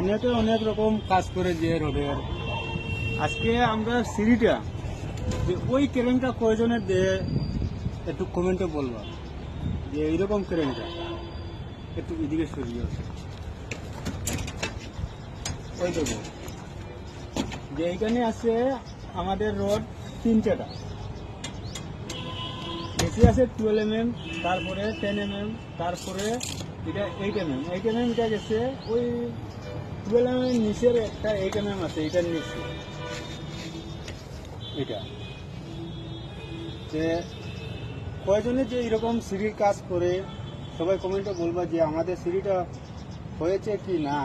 অনেকে অনেক রকম কাজ করে যে রোডের। আজকে আমরা সিঁড়িটা যে ওই ক্রেনটা কয়জনের দিয়ে একটু কমেন্টে বলবো যে এইরকম ক্রেনটা একটু এদিকে সরিয়ে আছে ওই দেবো যে এইখানে আছে আমাদের রোড 3টা, বেশি আছে 12 mm, তারপরে 10 mm, তারপরে এটা 8 mm। 8 mm এটা গেছে ওই 12 mm নিচের একটা 8 mm আছে, এটার নিচে এটা যে কয়জনে যে এরকম সিঁড়ির কাজ করে সবাই কমেন্টে বলবা যে আমাদের সিঁড়িটা হয়েছে কি না।